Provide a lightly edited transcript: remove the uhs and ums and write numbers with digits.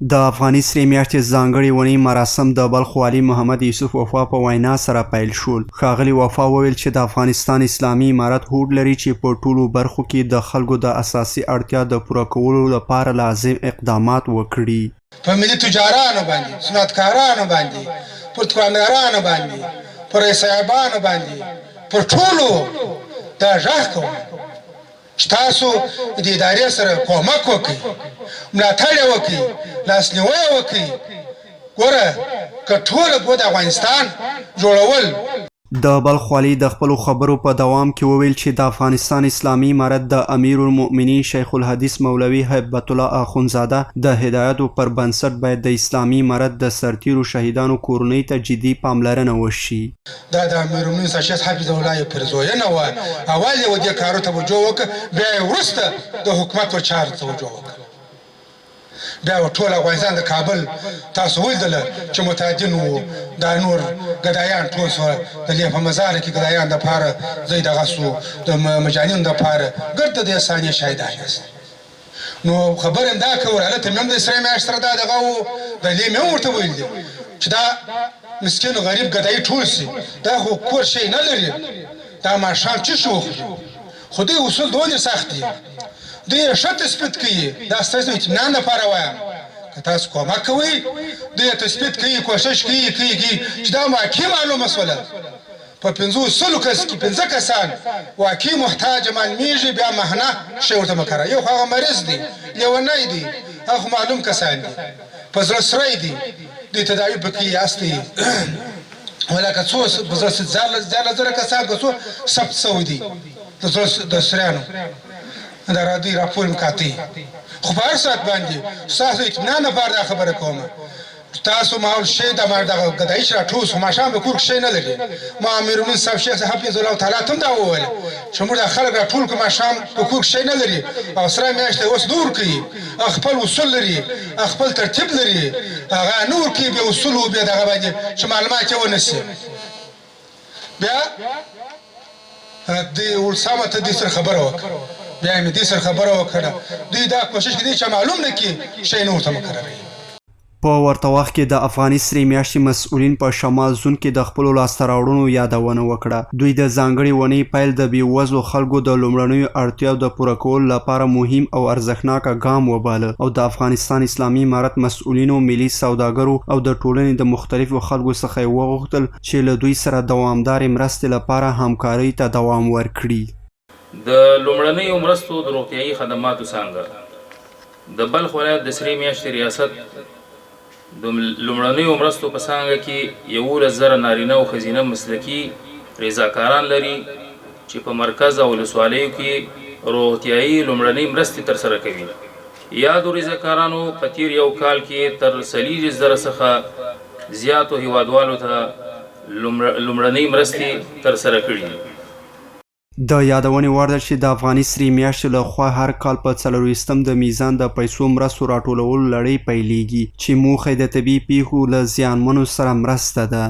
د افغاني سرې میاشتې ځانګړې ونې مراسم د بلخ والي محمد یوسف وفا په وینا سره پیل شول. ښاغلي وفا وویل چې د افغانستان اسلامي امارت هوډ لري چې په ټولو برخو کې د خلکو د اساسي اړتیا د پوره کولو لپاره لازم اقدامات وکړي. په ملي تجارانو باندې، صنعتکارانو باندې، پر دکاندارانو باندې، پر صاحبانو باندې، پر ټولو دا غږ کوم چې تاسو د ادارې سره کومک وکړئ، ملاتړ یې وکړئ، لاسنیوی یې وکړئ. ګوره که ټوله په د افغانستان جوړول. د بلخ والي د خپلو خبرو په دوام کې وویل چې د افغانستان اسلامي امارت د امیر المؤمنین شیخ الحدیث مولوي هیبت الله اخونزاده د هدایاتو پر بنسټ باید د اسلامي امارت د سرتیرو شهیدانو کورنۍ ته جدي پاملرنه وشي. دا د امیر المؤمنین شیخ حفظه الله یې پرزوینه وه، اول یې دې کارو توجه وکړه، بیا یې وروسته د حکومت په چارو توجه وکړه. بیا ټول افغانستان د کابل تاسو ولیدله چې متعدین وو، دا نور ګدایان ټول سوه د لې په مزاره کې ګدایان دپاره ځای دغه سو د مجانینو دپاره ګرد د ثانیې شهیدان یاست. نو خبر هم دا کوله هلته مې هم د سرې میاشت سره دا دغه و، د لې مې هم ورته ویل دي چې دا مسکین غریب ګدایي ټول سي، دا خو کور شی نه لري، دا ماښام څه شي وخوري. خو دوی اصول دونې سخت دي، دوی یې ښه تثبیت کوي. دا ستاسو اطمینان دپاره وایم، که تاسو کومک کوئ دوی یې تثبیت کوي، کوښښ کوي چې دا واقعي معلومه شوله په 500 کس کې 5 کسان واقعي محتاج معلومیږي، بیا مهنه شی ورته مه کاروئ. یو خو هغه مریض دی، لیونی دی، هغه خو معلوم کسان دي، په زړه سری دي، دوی تداوي پکې یاستئ. ولکه څو په زړه 14,000 کسان که څو ثبت شوي دي د سریانو، دا دوی راپور مې کاتی. خو په هر صورت باندې ستاسو اطمینان لپاره دا خبره کوم، تاسو ماحول شی د دغه ګدایي چې راټول سو ماښام په کور کې شی نه لري. ما امیر المؤمنین صاحب شیخ حفظ الله تعالی ته هم دا وویل چې موږ دا خلک راټول کړو ماښام په کور کې شی نه لري، او سره میاشت اوس نور کوي، خپل اصول لري، خپل ترتیب لري، هغه نور کوي بیا اصول و بیا دغه باندې چې معلومات یې ونیسي. بیا د ورسامه ته دې سره خبره وکړه، بیا مې دې سره خبره وکړه، دوی دا کوشش کوي چې معلوم نه کړي شی نور ته مقرروي. په ورته وخت کې د افغاني سرې میاشتې مسؤلین په شمال زون کې د خپلو لاسته راوړنو یادونه وکړه. دوی د ځانګړې ونې پیل د بېوزلو خلکو د لومړنیو اړتیاو د پوره کولو لپاره مهم او ارزښتناکه ګام وباله، او د افغانستان اسلامي امارت مسؤلینو، ملي سوداګرو او د ټولنې د مختلفو خلکو څخه یې وغوښتل چې له دوی سره دوامدارې مرستې لپاره همکارۍ ته دوام ورکړي. د لومړنیو مرستو د روغتیایي خدماتو څانګه د بلخ ولایت د سرې میاشتې ریاست د لومړنیو مرستو په څانګه کې 11,000 نارینه او ښځینه مسلکي رضاکاران لري چې په مرکز او ولسوالیو کې روغتیایي لومړنۍ مرستې ترسره کوي. یادو رضاکارانو په تیر یو کال کې تر 40,000 څخه زیاتو هیوادوالو ته لومړنۍ مرستې ترسره کړي. د یادونې وړ ده چې د افغاني سرې میاشتې له خوا هر کال په 24 د میزان د پیسو مرستو راټولولو لړۍ پیلیږي چې موخه د طبیعي پیښو له زیانمنو سره مرسته ده.